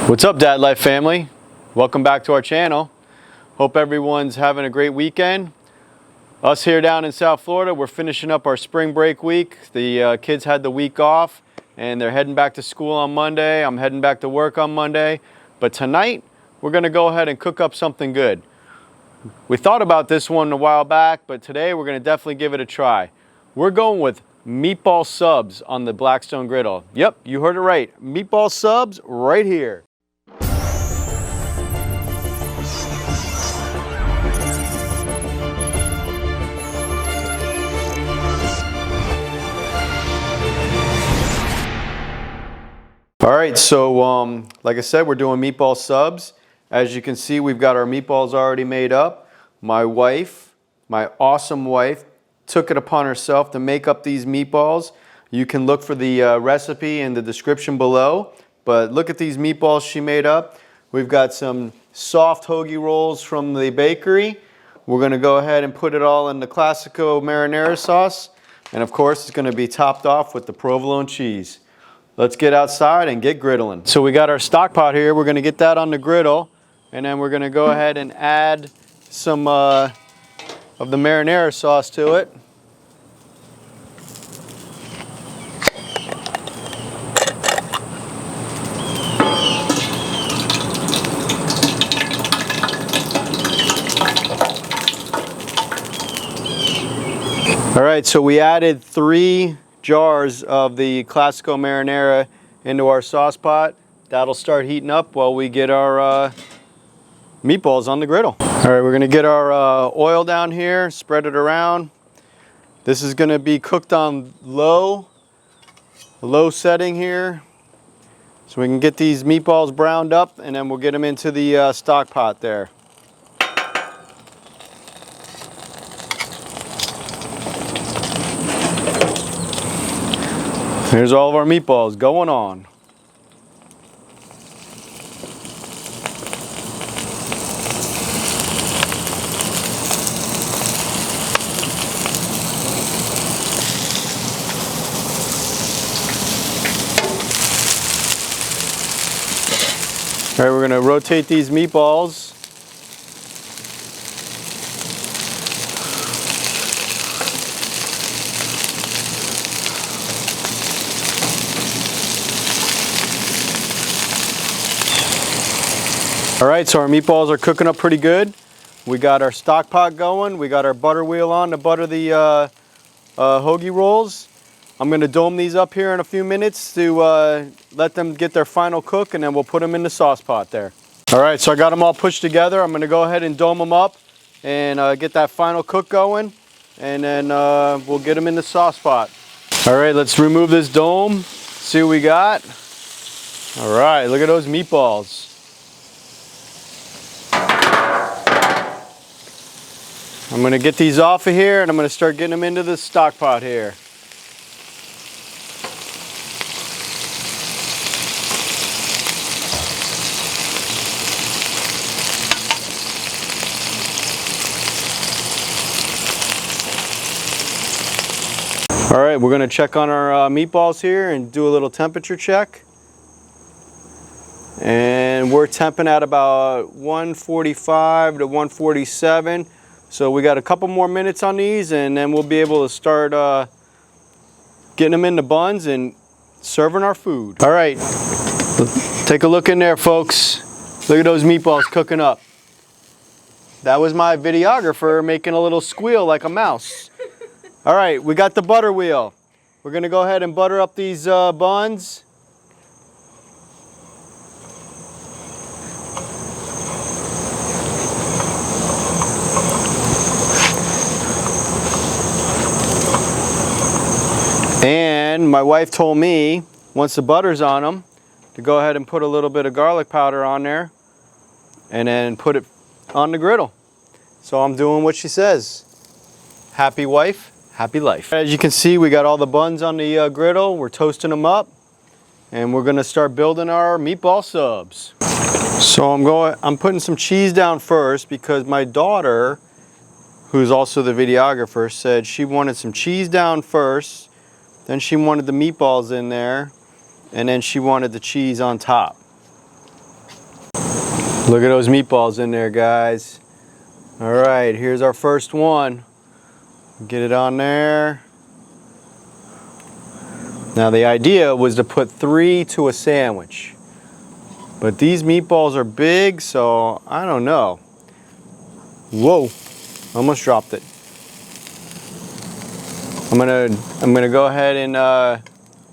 What's up, Dad Life family? Welcome back to our channel. Hope everyone's having a great weekend. Us here down in South Florida, we're finishing up our spring break week. The kids had the week off and they're heading back to school on Monday. I'm heading back to work on Monday. But tonight, we're gonna go ahead and cook up something good. We thought about this one a while back, but today we're gonna definitely give it a try. We're going with Meatball Subs on the Blackstone Griddle. Yep, you heard it right. Meatball Subs right here. All right, so like I said, we're doing meatball subs. As you can see, we've got our meatballs already made up. My wife, my awesome wife, took it upon herself to make up these meatballs. You can look for the recipe in the description below, but look at these meatballs she made up. We've got some soft hoagie rolls from the bakery. We're gonna go ahead and put it all in the Classico Marinara sauce. And of course, it's gonna be topped off with the Provolone cheese. Let's get outside and get griddling. So we got our stock pot here. We're gonna get that on the griddle, and then we're gonna go ahead and add some of the marinara sauce to it. All right, so we added 3 jars of the Classico Marinara into our sauce pot. That'll start heating up while we get our meatballs on the griddle. All right, we're gonna get our oil down here, spread it around. This is gonna be cooked on low setting here, so we can get these meatballs browned up, and then we'll get them into the stock pot there. Here's all of our meatballs going on. All right, we're gonna rotate these meatballs. All right, so our meatballs are cooking up pretty good. We got our stock pot going. We got our butter wheel on to butter the hoagie rolls. I'm gonna dome these up here in a few minutes to let them get their final cook, and then we'll put them in the sauce pot there. All right, so I got them all pushed together. I'm gonna go ahead and dome them up and get that final cook going, and then we'll get them in the sauce pot. All right, let's remove this dome, see what we got. All right, look at those meatballs. I'm gonna get these off of here, and I'm gonna start getting them into the stock pot here. All right, we're gonna check on our meatballs here and do a little temperature check. And we're temping at about 145 to 147. So we got a couple more minutes on these, and then we'll be able to start getting them in the buns and serving our food. All right, take a look in there, folks. Look at those meatballs cooking up. That was my videographer making a little squeal like a mouse. All right, we got the butter wheel. We're gonna go ahead and butter up these buns. And my wife told me, once the butter's on them, to go ahead and put a little bit of garlic powder on there and then put it on the griddle. So I'm doing what she says. Happy wife, happy life. As you can see, we got all the buns on the griddle. We're toasting them up, and we're gonna start building our meatball subs. So I'm putting some cheese down first because my daughter, who's also the videographer, said she wanted some cheese down first. Then she wanted the meatballs in there, and then she wanted the cheese on top. Look at those meatballs in there, guys. All right, here's our first one. Get it on there. Now the idea was to put 3 to a sandwich. But these meatballs are big, so I don't know. Whoa, almost dropped it. I'm gonna go ahead and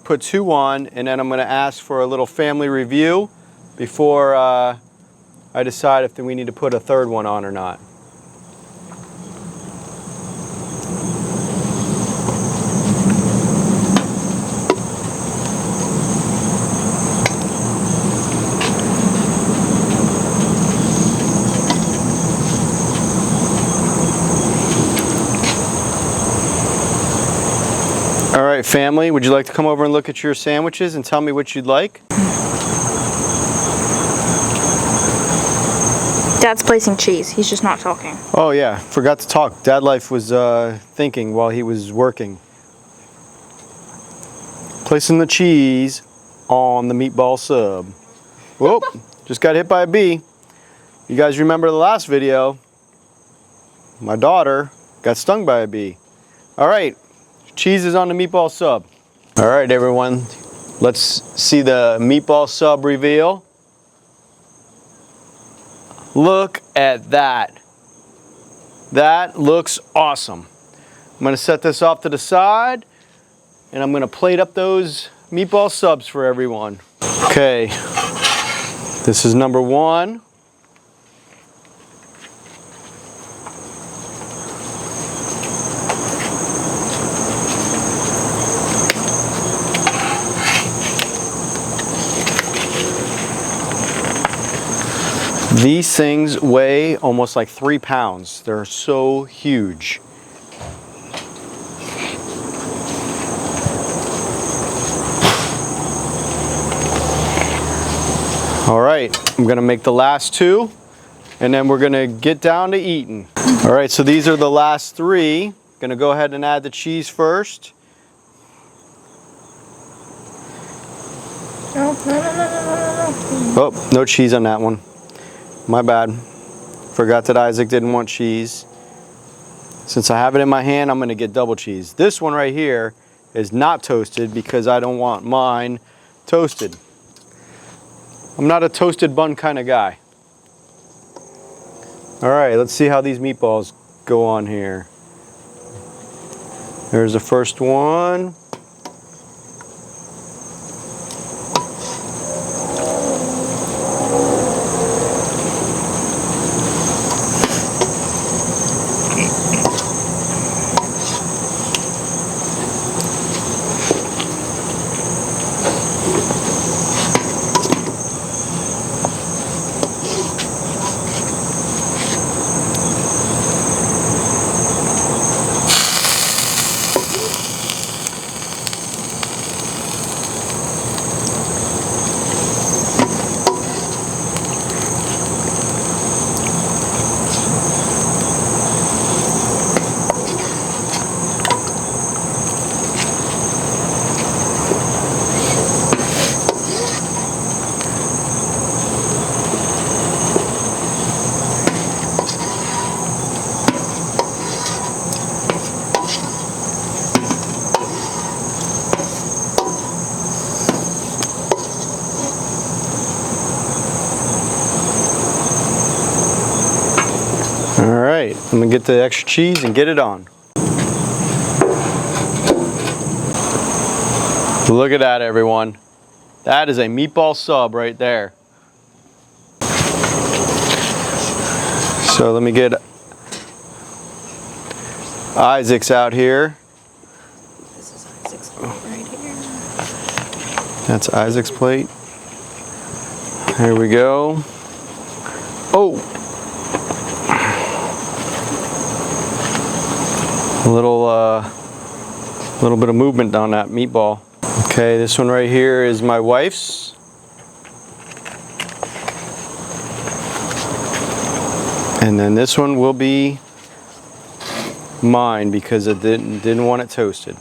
put 2 on, and then I'm gonna ask for a little family review before I decide if we need to put a 3rd one on or not. All right, family, would you like to come over and look at your sandwiches and tell me what you'd like? Dad's placing cheese. He's just not talking. Oh yeah, forgot to talk. Dad Life was thinking while he was working. Placing the cheese on the meatball sub. Whoop, just got hit by a bee. You guys remember the last video? My daughter got stung by a bee. All right, cheese is on the meatball sub. All right, everyone, let's see the meatball sub reveal. Look at that. That looks awesome. I'm gonna set this off to the side, and I'm gonna plate up those meatball subs for everyone. Okay, this is number 1. These things weigh almost like 3 pounds. They're so huge. All right, I'm gonna make the last 2, and then we're gonna get down to eating. All right, so these are the last 3. Gonna go ahead and add the cheese first. Oh, no cheese on that one. My bad. Forgot that Isaac didn't want cheese. Since I have it in my hand, I'm gonna get double cheese. This one right here is not toasted because I don't want mine toasted. I'm not a toasted bun kind of guy. All right, let's see how these meatballs go on here. There's the first one. All right, I'm gonna get the extra cheese and get it on. Look at that, everyone. That is a meatball sub right there. So let me get Isaac's out here. This is Isaac's plate right here. That's Isaac's plate. Here we go. Oh! A little bit of movement on that meatball. Okay, this one right here is my wife's. And then this one will be mine because I didn't want it toasted.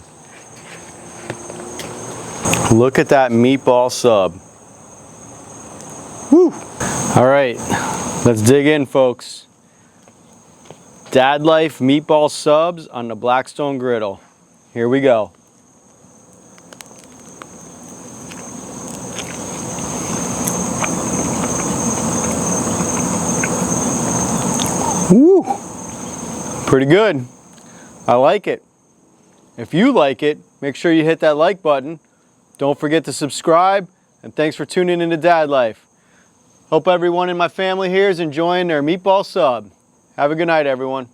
Look at that meatball sub. Woo! All right, Let's dig in, folks. Dad Life Meatball Subs on the Blackstone Griddle. Here we go. Woo! Pretty good. I like it. If you like it, make sure you hit that like button. Don't forget to subscribe, and thanks for tuning into Dad Life. Hope everyone in my family here is enjoying their meatball sub. Have a good night, everyone.